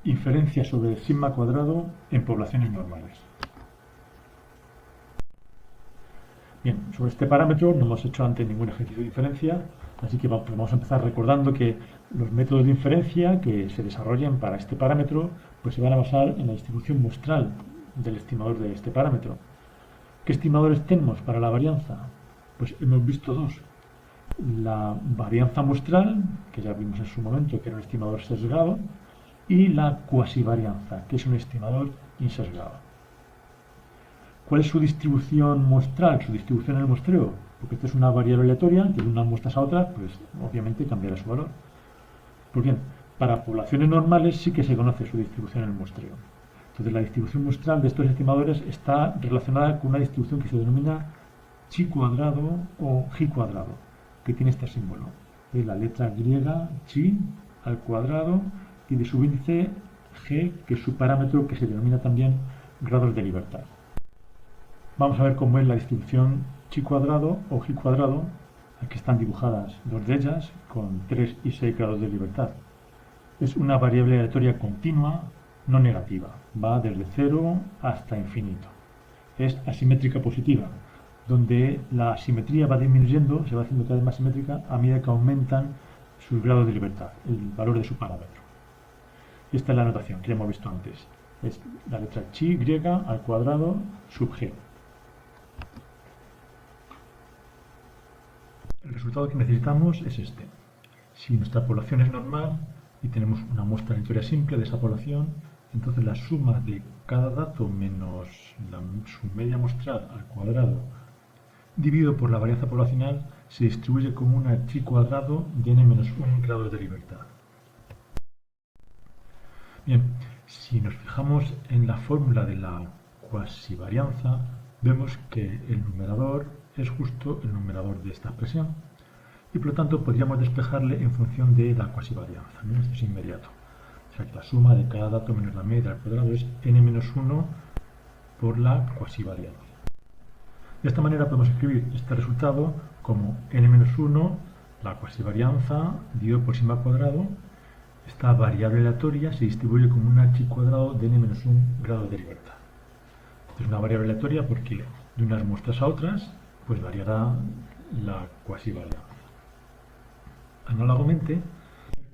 Inferencia sobre el sigma cuadrado en poblaciones normales. Bien, sobre este parámetro no hemos hecho antes ningún ejercicio de inferencia, así que vamos a empezar recordando que los métodos de inferencia que se desarrollen para este parámetro pues se van a basar en la distribución muestral del estimador de este parámetro. ¿Qué estimadores tenemos para la varianza? Pues hemos visto dos. La varianza muestral, que ya vimos en su momento que era un estimador sesgado, y la cuasivarianza, que es un estimador insesgado. ¿Cuál es su distribución muestral, su distribución en el muestreo? Porque esta es una variable aleatoria que de unas muestras a otras, pues obviamente cambiará su valor. Pues bien, para poblaciones normales sí que se conoce su distribución en el muestreo. Entonces la distribución muestral de estos estimadores está relacionada con una distribución que se denomina chi cuadrado o gi cuadrado, que tiene este símbolo. Es la letra griega chi al cuadrado y de su índice g, que es su parámetro que se denomina también grados de libertad. Vamos a ver cómo es la distribución chi cuadrado o gi cuadrado. Aquí están dibujadas dos de ellas con 3 y 6 grados de libertad. Es una variable aleatoria continua, no negativa. Va desde 0 hasta infinito. Es asimétrica positiva, donde la simetría va disminuyendo, se va haciendo cada vez más simétrica a medida que aumentan sus grados de libertad, el valor de su parámetro. Y esta es la notación que ya hemos visto antes. Es la letra chi griega al cuadrado sub g. El resultado que necesitamos es este. Si nuestra población es normal y tenemos una muestra aleatoria simple de esa población, entonces la suma de cada dato menos su media muestral al cuadrado dividido por la varianza poblacional se distribuye como una chi cuadrado de n-1 grados de libertad. Bien, si nos fijamos en la fórmula de la cuasivarianza, vemos que el numerador es justo el numerador de esta expresión y por lo tanto podríamos despejarle en función de la cuasivarianza, ¿no? Esto es inmediato. O sea que la suma de cada dato menos la media al cuadrado es n-1 por la cuasivarianza. De esta manera podemos escribir este resultado como n-1, la cuasivarianza, dividido por sigma cuadrado. Esta variable aleatoria se distribuye como una chi cuadrado de n-1 grados de libertad. Es una variable aleatoria porque de unas muestras a otras pues variará la cuasivarianza. Análogamente,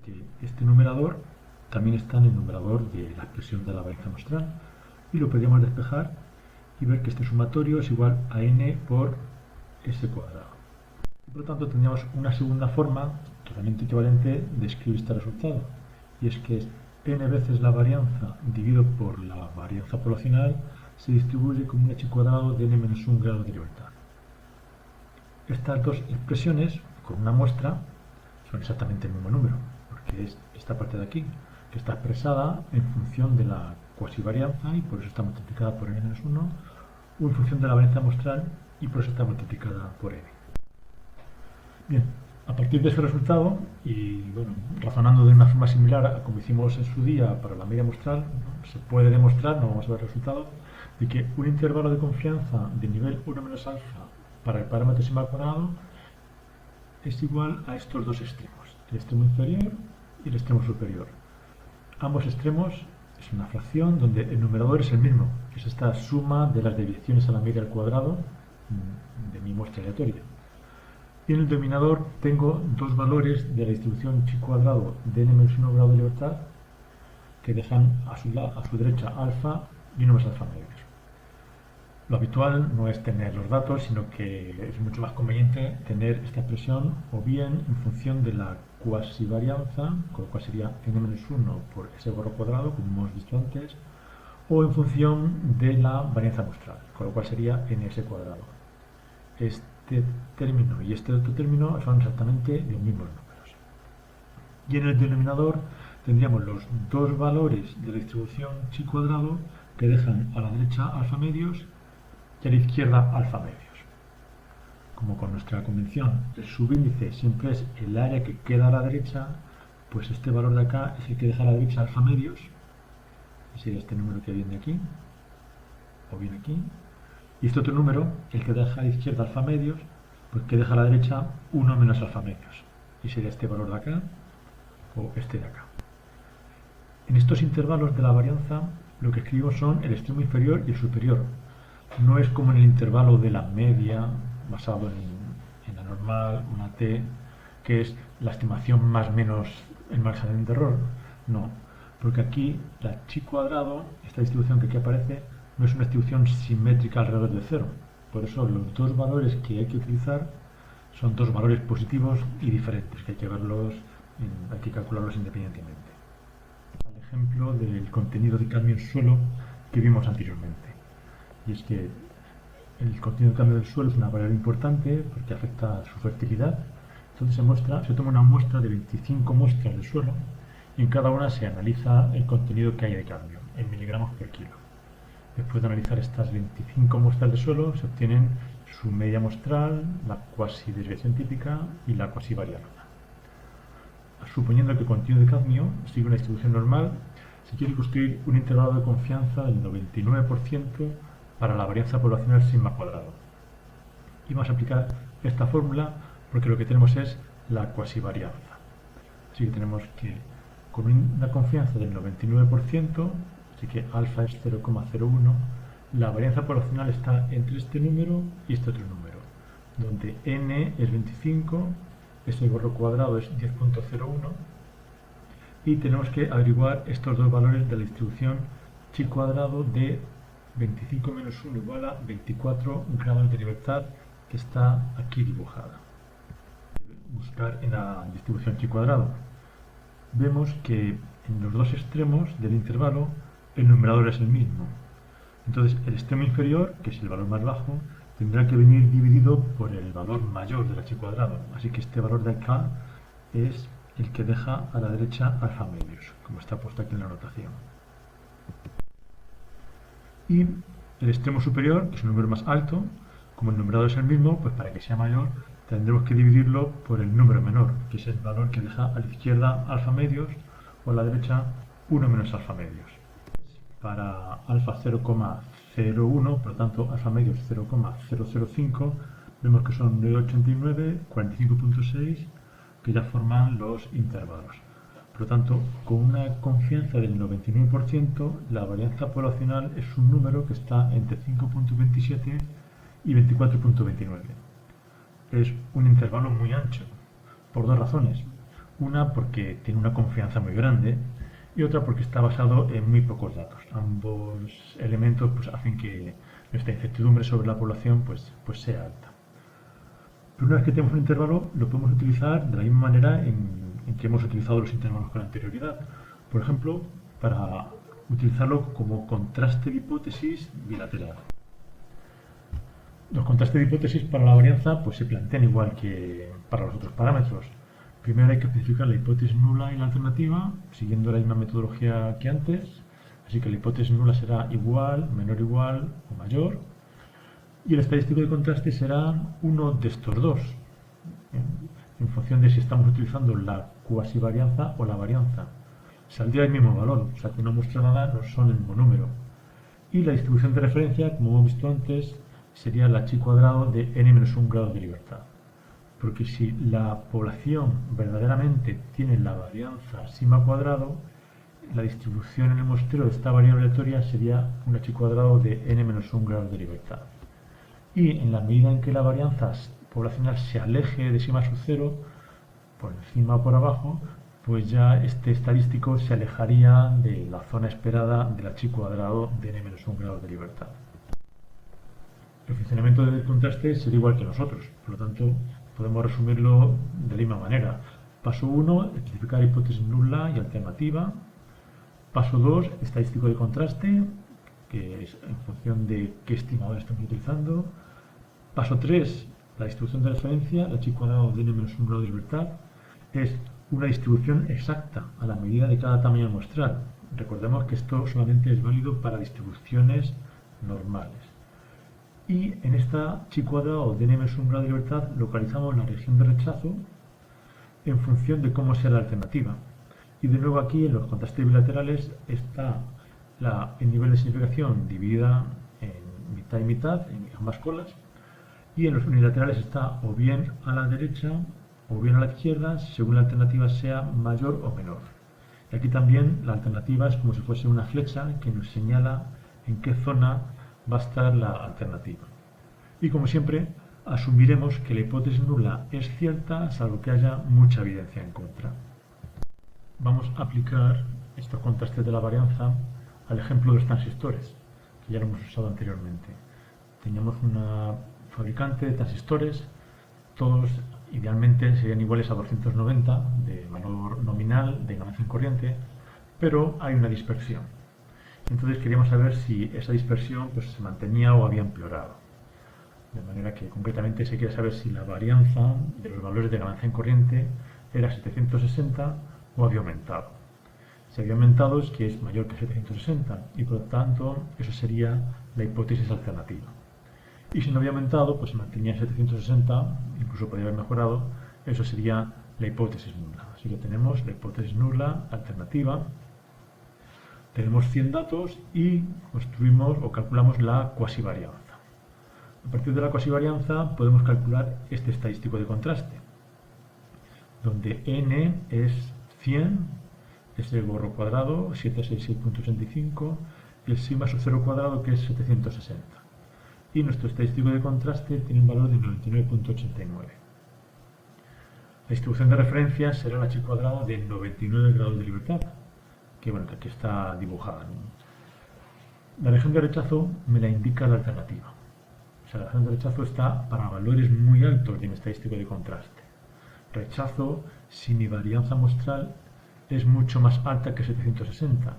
que este numerador también está en el numerador de la expresión de la varianza muestral y lo podríamos despejar y ver que este sumatorio es igual a n por s cuadrado. Y por lo tanto tendríamos una segunda forma totalmente equivalente de escribir este resultado, y es que n veces la varianza dividido por la varianza poblacional se distribuye como un chi cuadrado de n-1 grado de libertad. Estas dos expresiones con una muestra son exactamente el mismo número, porque es esta parte de aquí, que está expresada en función de la cuasivarianza y por eso está multiplicada por n-1, o en función de la varianza muestral y por eso está multiplicada por n. Bien, a partir de ese resultado, y bueno, razonando de una forma similar a como hicimos en su día para la media muestral, ¿no? Se puede demostrar, no vamos a ver el resultado, de que un intervalo de confianza de nivel 1 menos alfa para el parámetro sigma cuadrado es igual a estos dos extremos, el extremo inferior y el extremo superior. Ambos extremos es una fracción donde el numerador es el mismo, que es esta suma de las desviaciones a la media al cuadrado de mi muestra aleatoria. Y en el denominador tengo dos valores de la distribución chi cuadrado de n-1 grado de libertad que dejan a su derecha alfa y 1 más alfa medios. Lo habitual no es tener los datos, sino que es mucho más conveniente tener esta expresión o bien en función de la cuasivarianza, con lo cual sería n-1 por s barra cuadrado, como hemos visto antes, o en función de la varianza muestral, con lo cual sería ns cuadrado. Este término y este otro término son exactamente los mismos números. Y en el denominador tendríamos los dos valores de la distribución chi cuadrado que dejan a la derecha alfa medios y a la izquierda alfa medios. Como con nuestra convención el subíndice siempre es el área que queda a la derecha, pues este valor de acá es el que deja a la derecha alfa medios, y sería este número que viene aquí, o viene aquí, y este otro número, el que deja a la izquierda alfa medios, pues que deja a la derecha 1 menos alfa medios, y sería este valor de acá, o este de acá. En estos intervalos de la varianza, lo que escribimos son el extremo inferior y el superior. No es como en el intervalo de la media, basado en la normal, una t, que es la estimación más menos el margen de error. No, porque aquí la chi cuadrado, esta distribución que aquí aparece, no es una distribución simétrica alrededor de cero. Por eso los dos valores que hay que utilizar son dos valores positivos y diferentes, que hay que verlos, hay que calcularlos independientemente. Al ejemplo del contenido de cadmio en suelo que vimos anteriormente. Y es que el contenido de cadmio del suelo es una variable importante porque afecta a su fertilidad. Entonces se toma una muestra de 25 muestras de suelo y en cada una se analiza el contenido que hay de cadmio en miligramos por kilo. Después de analizar estas 25 muestras de suelo, se obtienen su media muestral, la cuasi desviación típica y la cuasi varianza. Suponiendo que el contenido de cadmio sigue una distribución normal, se quiere construir un intervalo de confianza del 99% para la varianza poblacional sigma cuadrado. Y vamos a aplicar esta fórmula porque lo que tenemos es la cuasi varianza. Así que tenemos que, con una confianza del 99%, así que alfa es 0,01, la varianza poblacional está entre este número y este otro número, donde n es 25, este gorro cuadrado es 10,01 y tenemos que averiguar estos dos valores de la distribución chi cuadrado de 25 menos 1 igual a 24 grados de libertad, que está aquí dibujada. Buscar en la distribución chi cuadrado. Vemos que en los dos extremos del intervalo el numerador es el mismo. Entonces el extremo inferior, que es el valor más bajo, tendrá que venir dividido por el valor mayor de la chi cuadrado. Así que este valor de acá es el que deja a la derecha alfa medios, como está puesto aquí en la notación. Y el extremo superior, que es un número más alto, como el numerador es el mismo, pues para que sea mayor tendremos que dividirlo por el número menor, que es el valor que deja a la izquierda alfa medios o a la derecha 1 menos alfa medios. Para alfa 0,01, por lo tanto alfa medios 0,005, vemos que son 9,89, 45,6, que ya forman los intervalos. Por lo tanto, con una confianza del 99%, la varianza poblacional es un número que está entre 5,27 y 24,29. Es un intervalo muy ancho, por dos razones. Una, porque tiene una confianza muy grande, y otra porque está basado en muy pocos datos. Ambos elementos pues, hacen que nuestra incertidumbre sobre la población pues sea alta. Pero una vez que tenemos un intervalo, lo podemos utilizar de la misma manera en que hemos utilizado los intervalos con anterioridad. Por ejemplo, para utilizarlo como contraste de hipótesis bilateral. Los contrastes de hipótesis para la varianza pues, se plantean igual que para los otros parámetros. Primero hay que especificar la hipótesis nula y la alternativa, siguiendo la misma metodología que antes. Así que la hipótesis nula será igual, menor igual o mayor. Y el estadístico de contraste será uno de estos dos, en función de si estamos utilizando la cuasi varianza o la varianza. Saldría el mismo valor, o sea que una muestra dada no son el mismo número. Y la distribución de referencia, como hemos visto antes, sería la chi cuadrado de n-1 grado de libertad. Porque si la población verdaderamente tiene la varianza sigma cuadrado, la distribución en el muestreo de esta variable aleatoria sería una chi cuadrado de n-1 grados de libertad. Y en la medida en que la varianza poblacional se aleje de sigma sub 0, por encima o por abajo, pues ya este estadístico se alejaría de la zona esperada de la chi cuadrado de n-1 grados de libertad. El funcionamiento del contraste sería igual que nosotros, por lo tanto podemos resumirlo de la misma manera. Paso 1, especificar hipótesis nula y alternativa. Paso 2, estadístico de contraste, que es en función de qué estimador estamos utilizando. Paso 3, la distribución de referencia, la chi cuadrado de n-1 grado de libertad, es una distribución exacta a la medida de cada tamaño muestral. Recordemos que esto solamente es válido para distribuciones normales. Y en esta chi cuadrado de n-1 grado de libertad localizamos la región de rechazo en función de cómo sea la alternativa. Y de nuevo aquí en los contrastes bilaterales está el nivel de significación dividida en mitad y mitad, en ambas colas, y en los unilaterales está o bien a la derecha o bien a la izquierda, según la alternativa sea mayor o menor. Y aquí también la alternativa es como si fuese una flecha que nos señala en qué zona va a estar la alternativa. Y como siempre, asumiremos que la hipótesis nula es cierta salvo que haya mucha evidencia en contra. Vamos a aplicar estos contrastes de la varianza al ejemplo de los transistores, que ya lo hemos usado anteriormente. Teníamos una fabricante de transistores, todos idealmente serían iguales a 290 de valor nominal de ganancia en corriente, pero hay una dispersión. Entonces queríamos saber si esa dispersión se mantenía o había empeorado. De manera que concretamente se quiere saber si la varianza de los valores de ganancia en corriente era 760 o había aumentado. Si había aumentado es que es mayor que 760 y por lo tanto eso sería la hipótesis alternativa. Y si no había aumentado, pues se mantenía en 760, incluso podría haber mejorado, eso sería la hipótesis nula. Así que tenemos la hipótesis nula alternativa, tenemos 100 datos y construimos o calculamos la cuasivarianza. A partir de la cuasivarianza podemos calcular este estadístico de contraste, donde n es 100, es el borro cuadrado, 766.85, y el sigma sub 0 cuadrado, que es 760. Y nuestro estadístico de contraste tiene un valor de 99.89. La distribución de referencia será la h cuadrado de 99 grados de libertad, que aquí está dibujada. La región de rechazo me la indica la alternativa. O sea, la región de rechazo está para valores muy altos de mi estadístico de contraste. Rechazo si mi varianza muestral es mucho más alta que 760.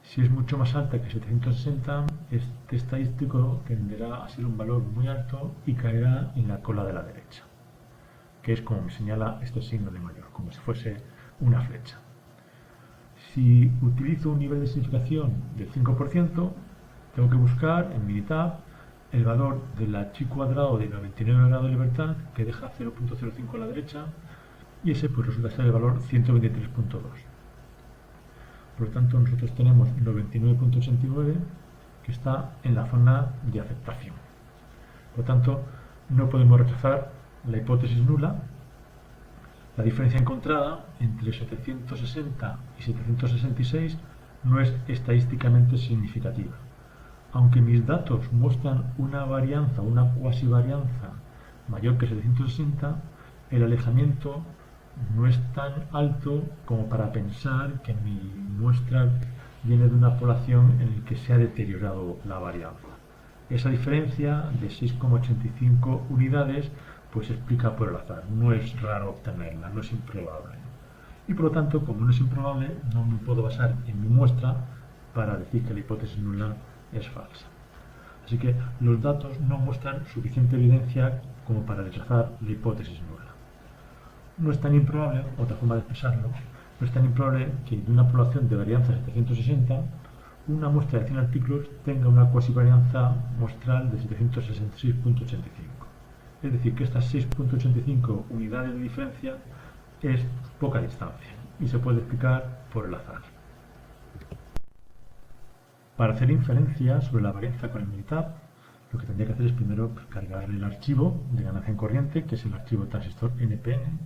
Si es mucho más alta que 760, este estadístico tenderá a ser un valor muy alto y caerá en la cola de la derecha, que es como me señala este signo de mayor, como si fuese una flecha. Si utilizo un nivel de significación del 5%, tengo que buscar en Minitab el valor de la chi cuadrado de 99 grados de libertad, que deja 0.05 a la derecha, y ese resulta ser el valor 123.2. Por lo tanto, nosotros tenemos 99.89, que está en la zona de aceptación. Por lo tanto, no podemos rechazar la hipótesis nula. La diferencia encontrada entre 760 y 766 no es estadísticamente significativa. Aunque mis datos muestran una varianza, una cuasivarianza mayor que 760, el alejamiento no es tan alto como para pensar que mi muestra viene de una población en la que se ha deteriorado la varianza. Esa diferencia de 6,85 unidades se explica por el azar, no es raro obtenerla, no es improbable. Y por lo tanto, como no es improbable, no me puedo basar en mi muestra para decir que la hipótesis nula es falsa. Así que los datos no muestran suficiente evidencia como para rechazar la hipótesis nula. No es tan improbable, otra forma de expresarlo, no es tan improbable que de una población de varianza 760, una muestra de 100 artículos tenga una cuasivarianza muestral de 766.85. Es decir, que estas 6.85 unidades de diferencia es poca distancia y se puede explicar por el azar. Para hacer inferencia sobre la varianza con el Minitab, lo que tendría que hacer es primero cargar el archivo de ganancia en corriente, que es el archivo transistor NPN,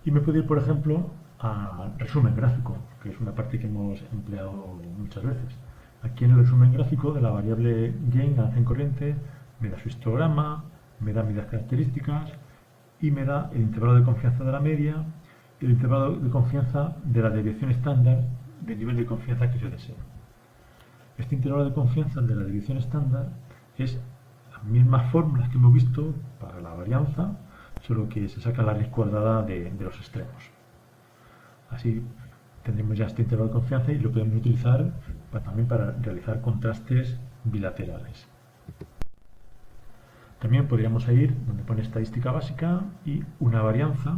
y me puedo ir, por ejemplo, a resumen gráfico, que es una parte que hemos empleado muchas veces. Aquí en el resumen gráfico de la variable gain, ganancia en corriente, me da su histograma, me da medidas características y me da el intervalo de confianza de la media y el intervalo de confianza de la desviación estándar del nivel de confianza que yo deseo. Este intervalo de confianza de la desviación estándar es las mismas fórmulas que hemos visto para la varianza, solo que se saca la raíz cuadrada de los extremos. Así tendremos ya este intervalo de confianza y lo podemos utilizar también para realizar contrastes bilaterales. También podríamos ir donde pone estadística básica y una varianza.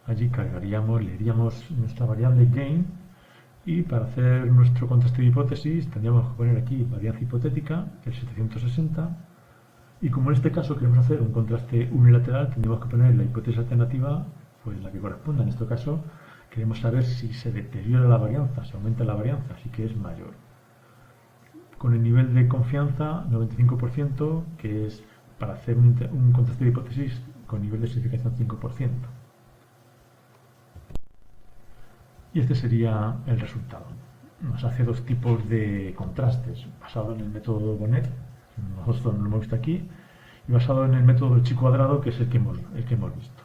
Allí leeríamos nuestra variable gain y para hacer nuestro contraste de hipótesis tendríamos que poner aquí varianza hipotética, que es 760, y como en este caso queremos hacer un contraste unilateral, tendríamos que poner la hipótesis alternativa, la que corresponda. En este caso queremos saber si se deteriora la varianza, si aumenta la varianza, así que es mayor. Con el nivel de confianza 95%, que es para hacer un contraste de hipótesis con nivel de significación 5%. Y este sería el resultado. Nos hace dos tipos de contrastes, basado en el método Bonnet, nosotros lo hemos visto aquí, y basado en el método del chi cuadrado, que es el que hemos visto.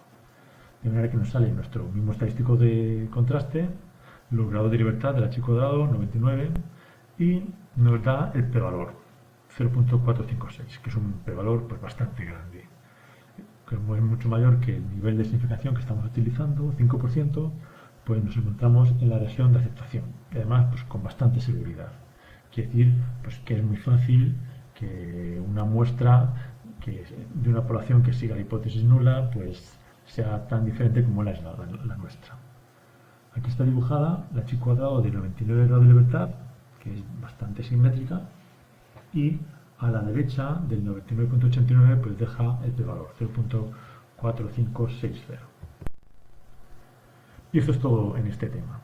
De manera que nos sale nuestro mismo estadístico de contraste, los grados de libertad del h cuadrado, 99, y nos da el p-valor, 0.456, que es un p-valor pues, bastante grande, que es mucho mayor que el nivel de significación que estamos utilizando, 5%, pues nos encontramos en la región de aceptación, y además pues, con bastante seguridad. Quiere decir pues, que es muy fácil que una muestra de una población que siga la hipótesis nula pues sea tan diferente como la nuestra. Aquí está dibujada la chi cuadrado de 99 grados de libertad, que es bastante simétrica, y a la derecha del 99.89 pues deja el p-valor, 0.4560. Y eso es todo en este tema.